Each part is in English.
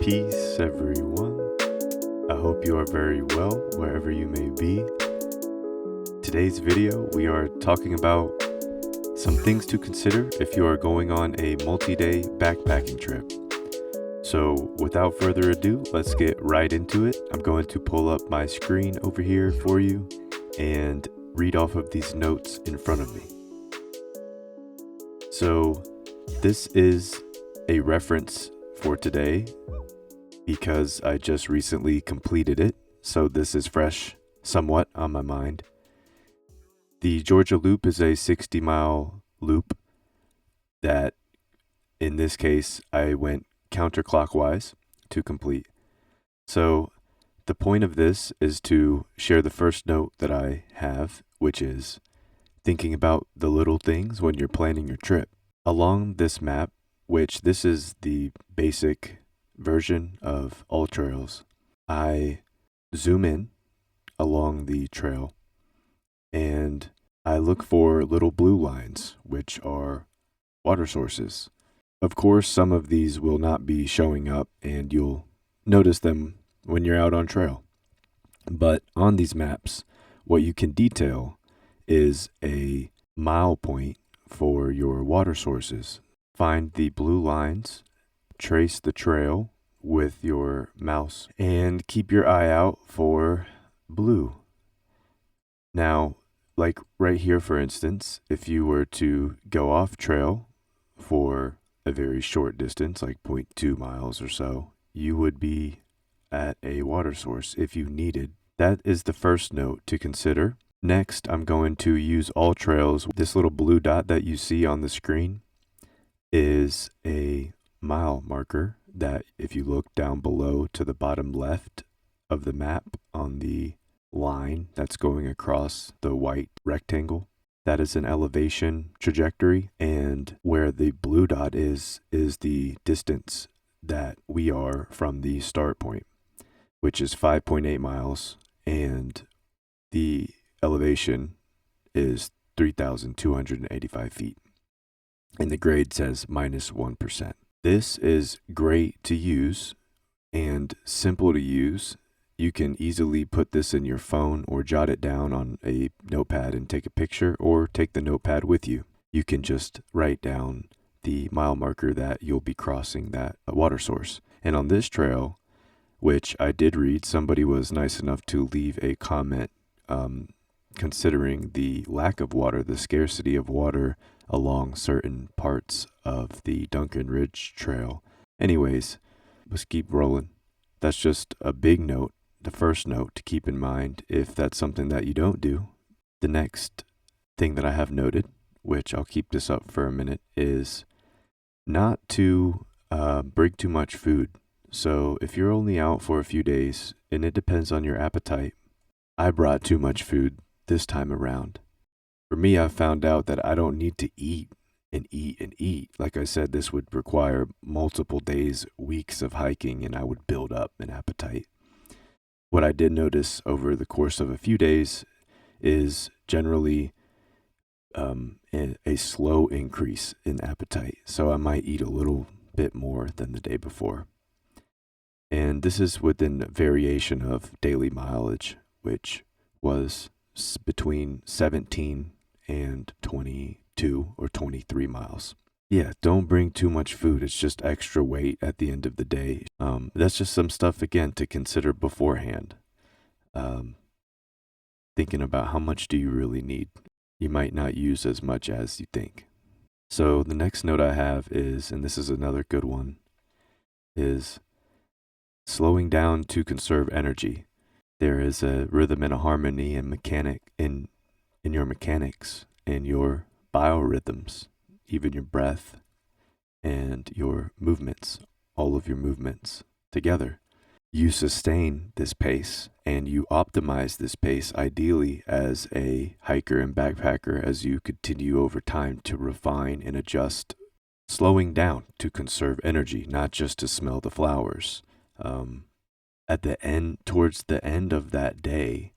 Peace, everyone. I hope you are very well wherever you may be. Today's video, we are talking about some things to consider if you are going on a multi-day backpacking trip. So without further ado, let's get right into it. I'm going to pull up my screen over here for you and read off of these notes in front of me. So this is a reference for today because I just recently completed it, so this is fresh somewhat on my mind. The Georgia Loop is a 60-mile loop that, in this case, I went counterclockwise to complete. So the point of this is to share the first note that I have, which is thinking about the little things when you're planning your trip. Along this map, which this is the basic version of all trails, I zoom in along the trail and I look for little blue lines, which are water sources. Of course, some of these will not be showing up and you'll notice them when you're out on trail. But on these maps, what you can detail is a mile point for your water sources. Find the blue lines, trace the trail with your mouse, and keep your eye out for blue. Now, like right here, for instance, if you were to go off trail for a very short distance, like 0.2 miles or so, you would be at a water source if you needed. That is the first note to consider. Next, I'm going to use all trails. This little blue dot that you see on the screen is a mile marker that, if you look down below to the bottom left of the map on the line that's going across the white rectangle, that is an elevation trajectory, and where the blue dot is the distance that we are from the start point, which is 5.8 miles, and the elevation is 3,285 feet. And the grade says -1%. This is great to use and simple to use. You can easily put this in your phone or jot it down on a notepad and take a picture, or take the notepad with you. You can just write down the mile marker that you'll be crossing that water source. And on this trail, which I did read, somebody was nice enough to leave a comment considering the lack of water, the scarcity of water along certain parts of the Duncan Ridge Trail. Anyways, let's keep rolling. That's just a big note, the first note to keep in mind if that's something that you don't do. The next thing that I have noted, which I'll keep this up for a minute, is not to bring too much food. So if you're only out for a few days, and it depends on your appetite, I brought too much food this time around. For me, I found out that I don't need to eat and eat and eat. Like I said, this would require multiple days, weeks of hiking, and I would build up an appetite. What I did notice over the course of a few days is generally a slow increase in appetite. So I might eat a little bit more than the day before. And this is within variation of daily mileage, which was between 17 and 22 or 23 miles. Yeah, don't bring too much food. It's just extra weight at the end of the day. That's just some stuff, again, to consider beforehand. Thinking about how much do you really need. You might not use as much as you think. So the next note I have is, and this is another good one, is slowing down to conserve energy. There is a rhythm and a harmony in your mechanics, in your biorhythms, even your breath and your movements, all of your movements together. You sustain this pace and you optimize this pace ideally as a hiker and backpacker as you continue over time to refine and adjust, slowing down to conserve energy, not just to smell the flowers. Towards the end of that day,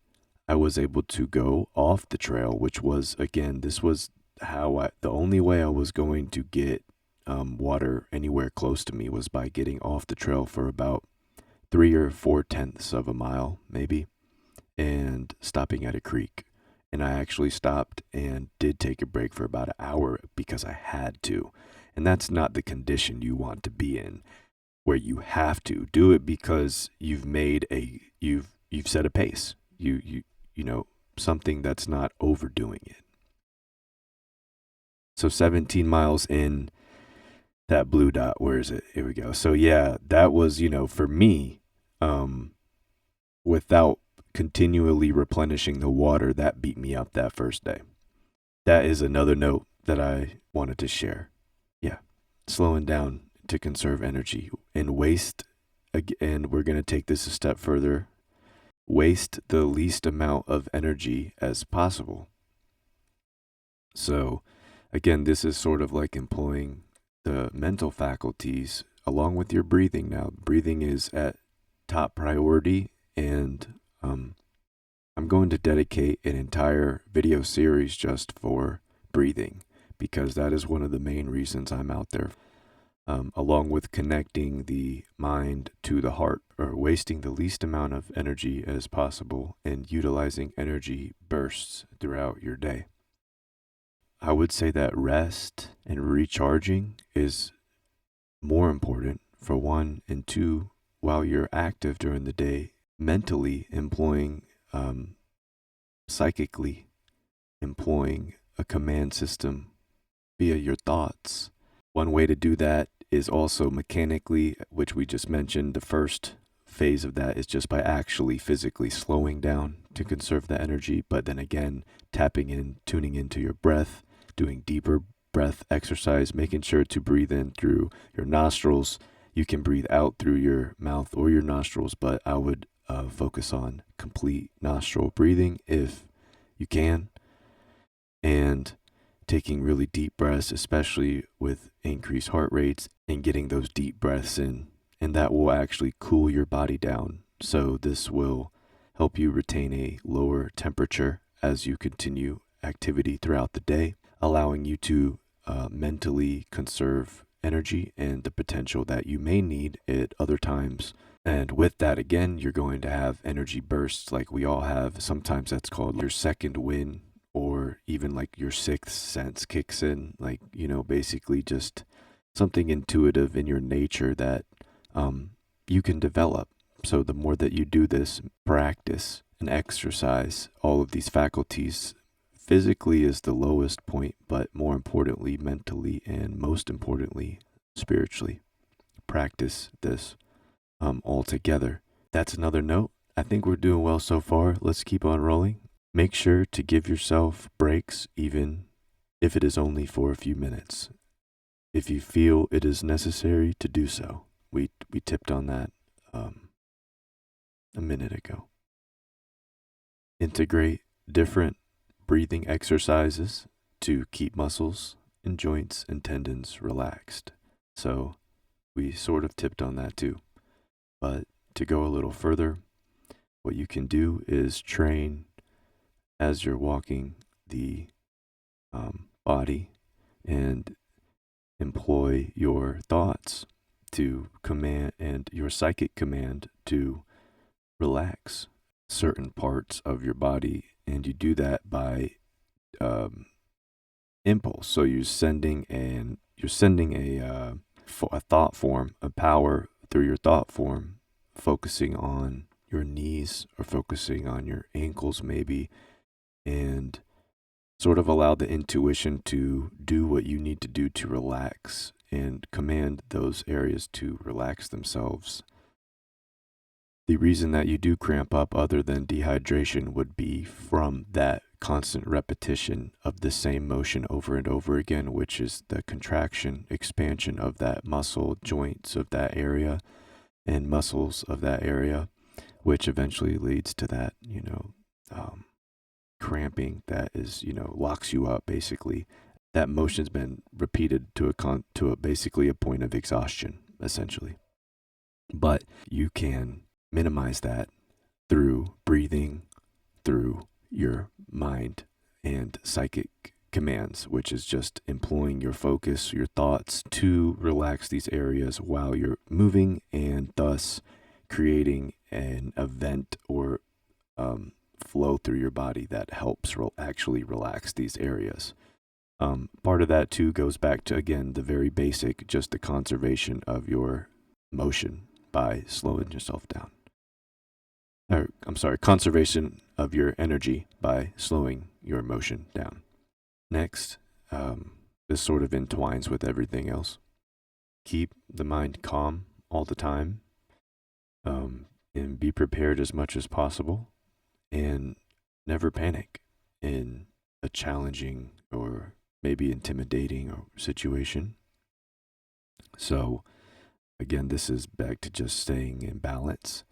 I was able to go off the trail, which was, again, this was the only way I was going to get water anywhere close to me was by getting off the trail for about 3 or 4 tenths of a mile, maybe, and stopping at a creek. And I actually stopped and did take a break for about an hour because I had to. And that's not the condition you want to be in, where you have to do it because you've set a pace. You know, something that's not overdoing it. So 17 miles in, that blue dot, where is it? Here we go. So yeah, that was, for me, without continually replenishing the water, that beat me up that first day. That is another note that I wanted to share. Yeah, slowing down to conserve energy and waste. And we're going to take this a step further. Waste the least amount of energy as possible. So again, this is sort of like employing the mental faculties along with your breathing. Now, breathing is at top priority, and I'm going to dedicate an entire video series just for breathing, because that is one of the main reasons I'm out there, along with connecting the mind to the heart, or wasting the least amount of energy as possible and utilizing energy bursts throughout your day. I would say that rest and recharging is more important, for one, and two, while you're active during the day, mentally employing, psychically employing a command system via your thoughts. One way to do that is also mechanically, which we just mentioned. The first phase of that is just by actually physically slowing down to conserve the energy, but then again, tapping in, tuning into your breath, doing deeper breath exercise, making sure to breathe in through your nostrils. You can breathe out through your mouth or your nostrils, but I would focus on complete nostril breathing if you can, and taking really deep breaths, especially with increased heart rates, and getting those deep breaths in, and that will actually cool your body down. So this will help you retain a lower temperature as you continue activity throughout the day, allowing you to mentally conserve energy and the potential that you may need at other times. And with that, again, you're going to have energy bursts like we all have. Sometimes that's called your second wind, or even like your sixth sense kicks in, like, basically just something intuitive in your nature that you can develop. So the more that you do this, practice and exercise all of these faculties, physically is the lowest point, but more importantly, mentally, and most importantly, spiritually, practice this all together. That's another note. I think we're doing well so far. Let's keep on rolling. Make sure to give yourself breaks, even if it is only for a few minutes, if you feel it is necessary to do so. We tipped on that a minute ago. Integrate different breathing exercises to keep muscles and joints and tendons relaxed. So we sort of tipped on that too. But to go a little further, what you can do is train as you're walking the body, and employ your thoughts to command, and your psychic command to relax certain parts of your body. And you do that by impulse. So you're sending a thought form, a power through your thought form, focusing on your knees or focusing on your ankles maybe, and sort of allow the intuition to do what you need to do to relax, and command those areas to relax themselves. The reason that you do cramp up, other than dehydration, would be from that constant repetition of the same motion over and over again, which is the contraction, expansion of that muscle, joints of that area, and muscles of that area, which eventually leads to that, cramping that is, locks you up basically. That motion's been repeated to basically a point of exhaustion, essentially. But you can minimize that through breathing, through your mind and psychic commands, which is just employing your focus, your thoughts to relax these areas while you're moving, and thus creating an event or flow through your body that helps actually relax these areas. Part of that too goes back to, again, the very basic, just the conservation of your motion by slowing yourself down. Or, I'm sorry, conservation of your energy by slowing your motion down. Next, this sort of entwines with everything else. Keep the mind calm all the time, and be prepared as much as possible, and never panic in a challenging or maybe intimidating situation. So, again, this is back to just staying in balance.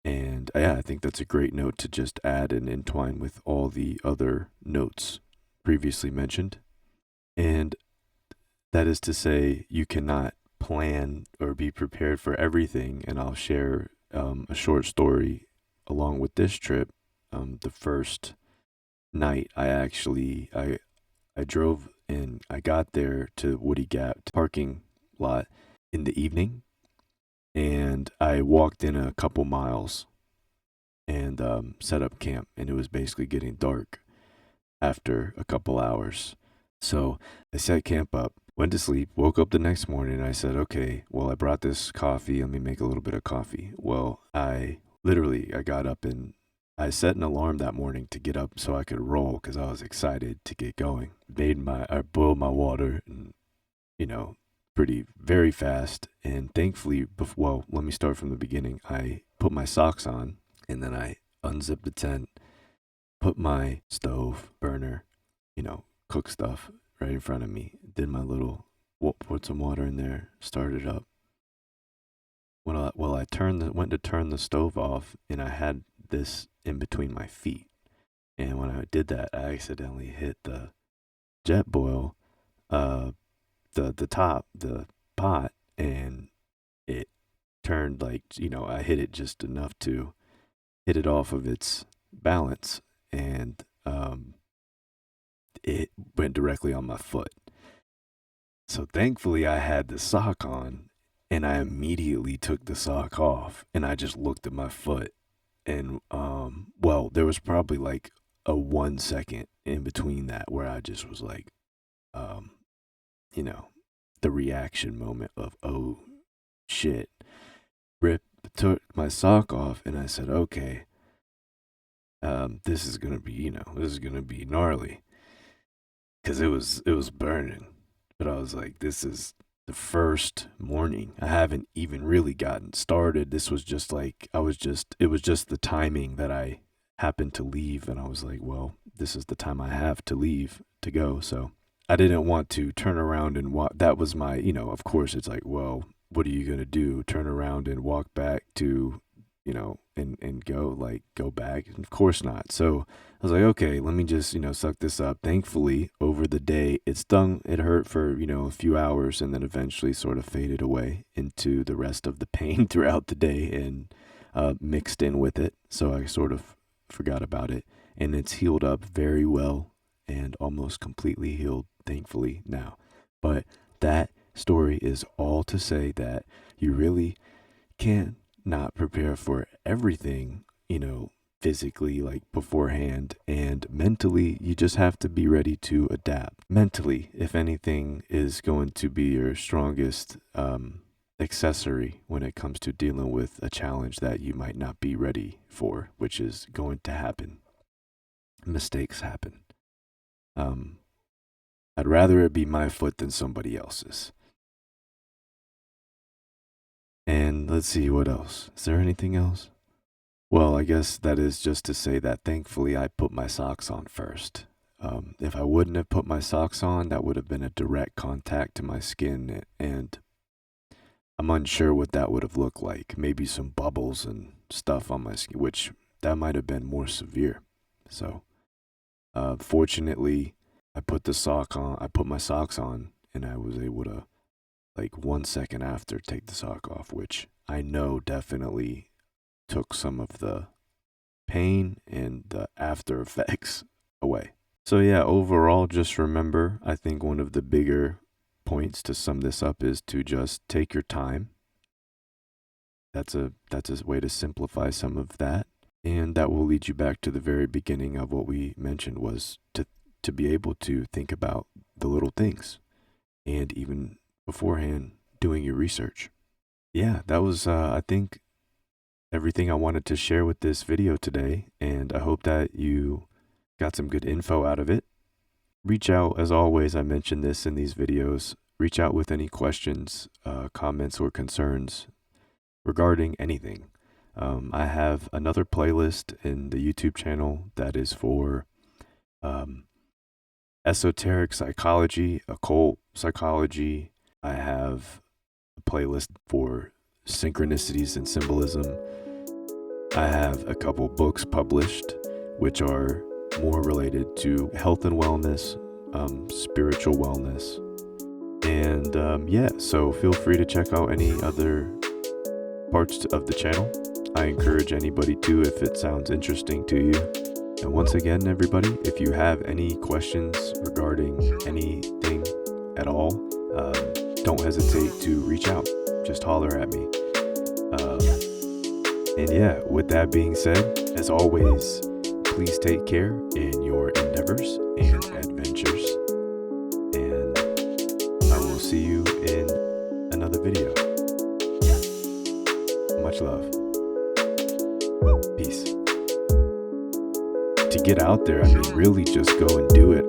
And yeah, I think that's a great note to just add and entwine with all the other notes previously mentioned. And that is to say, you cannot plan or be prepared for everything. And I'll share a short story along with this trip. The first night, I drove and I got there to Woody Gap parking lot in the evening, and I walked in a couple miles and set up camp, and it was basically getting dark after a couple hours. So I set camp up, went to sleep, woke up the next morning, and I said, okay, well, I brought this coffee. Let me make a little bit of coffee. Well, I got up and I set an alarm that morning to get up so I could roll because I was excited to get going. I boiled my water and, pretty very fast. And thankfully, let me start from the beginning. I put my socks on and then I unzipped the tent, put my stove burner, cook stuff right in front of me. Did my put some water in there, started up. I went to turn the stove off, and I had this in between my feet. And when I did that, I accidentally hit the jet boil, the pot, and it turned I hit it just enough to hit it off of its balance, and it went directly on my foot. So thankfully I had the sock on, and I immediately took the sock off, and I just looked at my foot, and there was probably like a 1 second in between that where I just was like, the reaction moment of, oh shit, took my sock off, and I said, okay, this is gonna be gnarly, because it was burning. But I was like, this is the first morning. I haven't even really gotten started. This was just like, it was just the timing that I happened to leave. And I was like, well, this is the time I have to leave to go. So I didn't want to turn around and walk. That was my, of course it's like, well, what are you going to do? Turn around and walk back to, and go back? And of course not. So I was like, okay, let me just, suck this up. Thankfully, over the day, it stung. It hurt for, a few hours, and then eventually sort of faded away into the rest of the pain throughout the day and mixed in with it. So I sort of forgot about it, and it's healed up very well and almost completely healed, thankfully, now. But that story is all to say that you really can not prepare for everything, physically, like beforehand, and mentally, you just have to be ready to adapt. Mentally, if anything, is going to be your strongest accessory when it comes to dealing with a challenge that you might not be ready for, which is going to happen. Mistakes happen. I'd rather it be my foot than somebody else's. And let's see, what else? Is there anything else? Well, I guess that is just to say that thankfully I put my socks on first. If I wouldn't have put my socks on, that would have been a direct contact to my skin, and I'm unsure what that would have looked like. Maybe some bubbles and stuff on my skin, which that might have been more severe. So, fortunately, I put my socks on, and I was able to, like 1 second after, take the sock off, which I know definitely took some of the pain and the after effects away. So yeah, overall, just remember, I think one of the bigger points to sum this up is to just take your time. That's a way to simplify some of that. And that will lead you back to the very beginning of what we mentioned, was to be able to think about the little things, and even beforehand doing your research. Yeah, that was I think everything I wanted to share with this video today, and I hope that you got some good info out of it. Reach out, as always, I mentioned this in these videos. Reach out with any questions, comments, or concerns regarding anything. I have another playlist in the YouTube channel that is for esoteric psychology, occult psychology. I have a playlist for synchronicities and symbolism. I have a couple books published, which are more related to health and wellness, spiritual wellness. And yeah, so feel free to check out any other parts of the channel. I encourage anybody to, if it sounds interesting to you. And once again, everybody, if you have any questions regarding anything at all, don't hesitate to reach out. Just holler at me. And yeah, with that being said, as always, please take care in your endeavors and adventures. And I will see you in another video. Much love. Peace. To get out there, I mean, really just go and do it.